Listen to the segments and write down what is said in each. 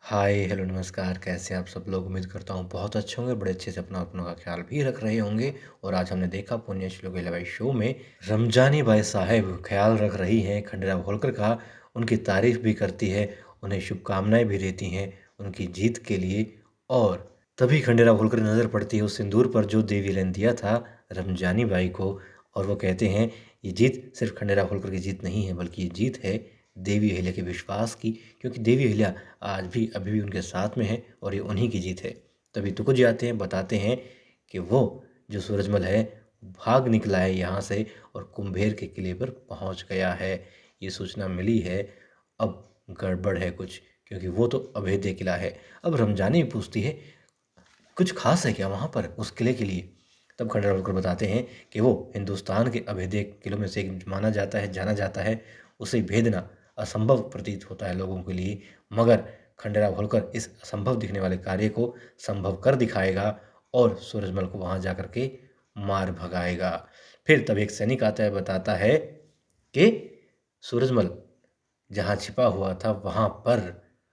हाय, hello, नमस्कार। कैसे हैं आप सब लोग? उम्मीद करता हूँ बहुत अच्छे होंगे, बड़े अच्छे से अपनों का ख्याल भी रख रहे होंगे। और आज हमने देखा पुण्य श्लोक भाई शो में रमजानी बाई साहेब ख्याल रख रही हैं खंडेराव होलकर का, उनकी तारीफ भी करती है, उन्हें शुभकामनाएं भी देती हैं उनकी जीत के लिए। और तभी खंडेराव होलकर की नज़र पड़ती है उस सिंदूर पर जो देवी ने दिया था रमजानी बाई को, और वो कहते हैं ये जीत सिर्फ खंडेराव होलकर की जीत नहीं है, बल्कि ये जीत है देवी अहिल्या के विश्वास की, क्योंकि देवी अहिल्या आज भी अभी भी उनके साथ में है और ये उन्हीं की जीत है। तभी तुकुजी आते हैं, बताते हैं कि वो जो सूरजमल है भाग निकला है यहाँ से और कुंभेर के किले पर पहुँच गया है। ये सूचना मिली है, अब गड़बड़ है कुछ, क्योंकि वो तो अभेद्य किला है। अब रमजानी पूछती है कुछ खास है क्या वहाँ पर उस किले के लिए? तब खंडेराव होलकर बताते हैं कि वो हिंदुस्तान के अभेद्य किलों में से एक माना जाता है, जाना जाता है। उसे भेदना असंभव प्रतीत होता है लोगों के लिए, मगर खंडेराव होलकर इस असंभव दिखने वाले कार्य को संभव कर दिखाएगा और सूरजमल को वहाँ जा कर के मार भगाएगा। फिर तब एक सैनिक आता है, बताता है कि सूरजमल जहाँ छिपा हुआ था वहाँ पर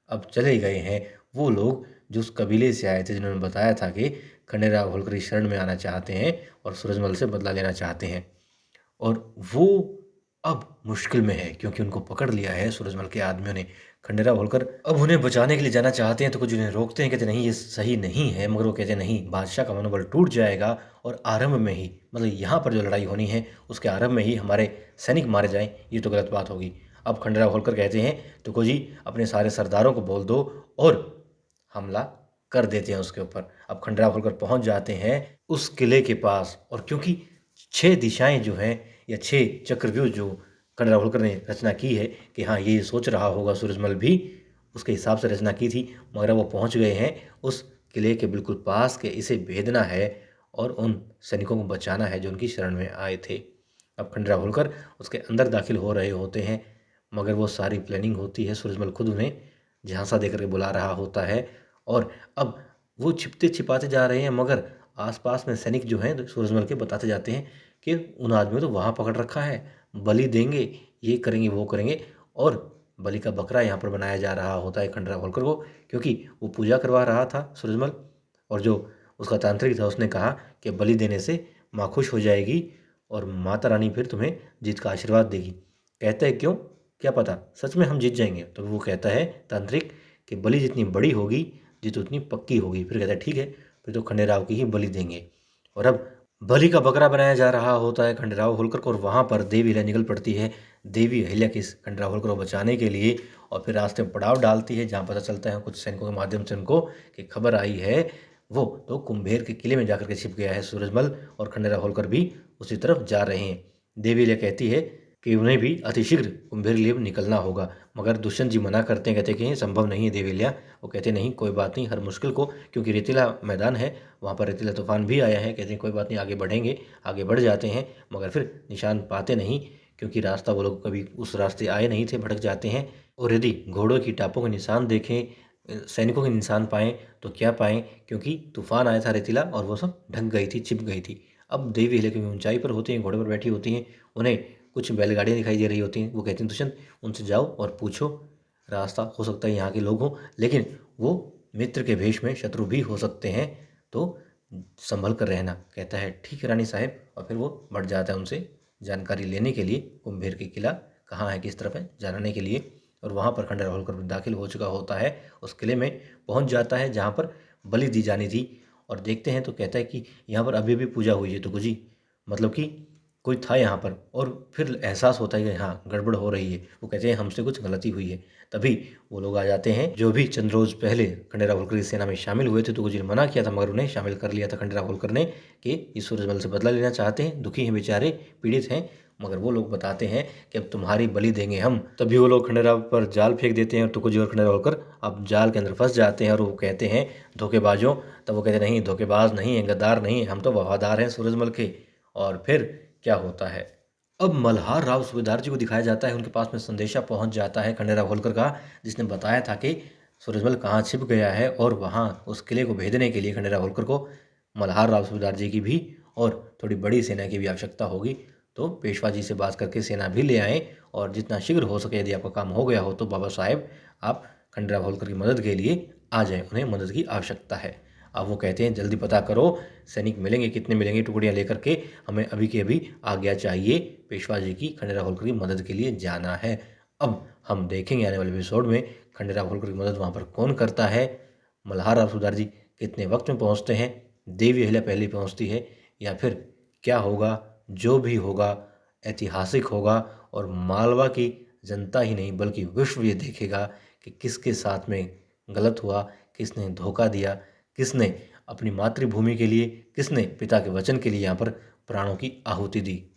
अब चले गए हैं वो लोग जो उस कबीले से आए थे, जिन्होंने बताया था कि खंडेराव होलकर की शरण में आना चाहते हैं और सूरजमल से बदला लेना चाहते हैं। और वो अब मुश्किल में है क्योंकि उनको पकड़ लिया है सूरजमल के आदमियों ने। खंडेराव होलकर अब उन्हें बचाने के लिए जाना चाहते हैं तो कुछ उन्हें रोकते हैं, कहते नहीं ये सही नहीं है, मगर वो कहते नहीं, बादशाह का मनोबल टूट जाएगा और आरंभ में ही, मतलब यहाँ पर जो लड़ाई होनी है उसके आरंभ में ही हमारे सैनिक मारे जाएं, ये तो गलत बात होगी। अब खंडेराव होलकर कहते हैं तुको जी अपने सारे सरदारों को बोल दो और हमला कर देते हैं उसके ऊपर। अब खंडेराव होलकर पहुंच जाते हैं उस किले के पास, और क्योंकि 6 दिशाएं जो हैं या 6 चक्रव्यूह जो खंडेराव होलकर ने रचना की है कि हाँ ये सोच रहा होगा सूरजमल भी, उसके हिसाब से रचना की थी, मगर वो पहुंच गए हैं उस किले के बिल्कुल पास के इसे भेदना है और उन सैनिकों को बचाना है जो उनकी शरण में आए थे। अब खंडेराव होलकर उसके अंदर दाखिल हो रहे होते हैं, मगर वो सारी प्लानिंग होती है, सूरजमल खुद उन्हें झांसा देकर के बुला रहा होता है। और अब वो छिपते छिपाते जा रहे हैं, मगर आसपास में सैनिक जो हैं सूरजमल के बताते जाते हैं कि उन आदमियों तो वहाँ पकड़ रखा है, बलि देंगे, ये करेंगे वो करेंगे। और बलि का बकरा यहाँ पर बनाया जा रहा होता है खंडेराव होलकर को, क्योंकि वो पूजा करवा रहा था सूरजमल, और जो उसका तांत्रिक था उसने कहा कि बलि देने से माँ खुश हो जाएगी और माता रानी फिर तुम्हें जीत का आशीर्वाद देगी। कहता है क्यों, क्या पता सच में हम जीत जाएंगे। तो वो कहता है तांत्रिक कि बलि जितनी बड़ी होगी जीत उतनी पक्की होगी। फिर कहता है ठीक है, फिर तो खंडेराव की ही बलि देंगे। और अब बलि का बकरा बनाया जा रहा होता है खंडेराव होलकर को, और वहाँ पर देवी अहिल्या निकल पड़ती है, देवी अहिल्या की खंडेराव होलकर को बचाने के लिए। और फिर रास्ते में पड़ाव डालती है जहाँ पता चलता है कुछ सैनिकों के माध्यम से उनको कि खबर आई है वो तो कुंभेर के किले में जाकर के छिप गया है सूरजमल, और खंडेराव होलकर भी उसी तरफ जा रहे हैं। देवी अहिल्या कहती है कि उन्हें भी अतिशीघ्र कुंभेर के लिए निकलना होगा, मगर दुष्यंत जी मना करते हैं, कहते हैं कि ये संभव नहीं है देवी अहिल्या। वो कहते नहीं कोई बात नहीं, हर मुश्किल को, क्योंकि रेतीला मैदान है वहाँ पर रेतीला तूफान भी आया है, कहते हैं कोई बात नहीं आगे बढ़ेंगे। आगे बढ़ जाते हैं मगर फिर निशान पाते नहीं, क्योंकि रास्ता वो लोग कभी उस रास्ते आए नहीं थे, भटक जाते हैं। और यदि घोड़ों की टापों के निशान देखें, सैनिकों के निशान पाएँ तो क्या पाएँ, क्योंकि तूफान आया था रेतीला और वो सब ढक गई थी, छिप गई थी। अब देवी अहिल्या की ऊंचाई पर होती हैं, घोड़े पर बैठी होती हैं, उन्हें कुछ बैलगाड़ियाँ दिखाई दे रही होती हैं। वो कहती हैं दुष्यंत उनसे जाओ और पूछो रास्ता, हो सकता है यहाँ के लोग हों, लेकिन वो मित्र के भेष में शत्रु भी हो सकते हैं, तो संभल कर रहना। कहता है ठीक है रानी साहब, और फिर वो बढ़ जाता है उनसे जानकारी लेने के लिए, कुंभेर की किला कहाँ है किस तरफ है जानने के लिए। और वहाँ पर खंडेराव होलकर दाखिल हो चुका होता है, उस किले में पहुँच जाता है जहाँ पर बलि दी जानी थी। और देखते हैं तो कहता है कि यहाँ पर अभी भी पूजा हुई है तो जी, मतलब कि कोई था यहाँ पर। और फिर एहसास होता है कि हाँ गड़बड़ हो रही है। वो कहते हैं हमसे कुछ गलती हुई है। तभी वो लोग आ जाते हैं जो भी चंद रोज पहले खंडेराव होलकर की सेना में शामिल हुए थे, तो कुछ ने मना किया था, मगर उन्हें शामिल कर लिया था खंडेराव होलकर ने कि ये सूरजमल से बदला लेना चाहते हैं, दुखी हैं बेचारे, पीड़ित हैं। मगर वो लोग बताते हैं कि अब तुम्हारी बलि देंगे हम। तभी वो लोग खंडेराव पर जाल फेंक देते हैं और तुकुजी और खंडेराव होलकर अब जाल के अंदर फंस जाते हैं। और वो कहते हैं धोखेबाजों, तब वो कहते नहीं धोखेबाज नहीं है, गद्दार नहीं है, हम तो वफादार हैं सूरजमल के। और फिर क्या होता है, अब मल्हार राव सूबेदार जी को दिखाया जाता है, उनके पास में संदेशा पहुंच जाता है खंडेराव होलकर का, जिसने बताया था कि सूरजमल कहाँ छिप गया है, और वहाँ उस किले को भेदने के लिए खंडेराव होलकर को मल्हार राव सूबेदार जी की भी और थोड़ी बड़ी सेना की भी आवश्यकता होगी। तो पेशवा जी से बात करके सेना भी ले आएँ, और जितना शीघ्र हो सके यदि आपका काम हो गया हो तो बाबा साहेब आप खंडेराव होलकर की मदद के लिए आ जाए, उन्हें मदद की आवश्यकता है। अब वो कहते हैं जल्दी पता करो, सैनिक मिलेंगे, कितने मिलेंगे, टुकड़ियाँ लेकर के हमें अभी के अभी आज्ञा चाहिए, पेशवा जी की खंडेराव होलकर की मदद के लिए जाना है। अब हम देखेंगे आने वाले एपिसोड में खंडेराव होलकर की मदद वहाँ पर कौन करता है, मल्हार राव सुधार जी कितने वक्त में पहुँचते हैं, देवी अहिल्या पहले पहुँचती है, या फिर क्या होगा। जो भी होगा ऐतिहासिक होगा और मालवा की जनता ही नहीं बल्कि विश्व ये देखेगा कि किसके साथ में गलत हुआ, किसने धोखा दिया, किसने अपनी मातृभूमि के लिए, किसने पिता के वचन के लिए यहाँ पर प्राणों की आहुति दी।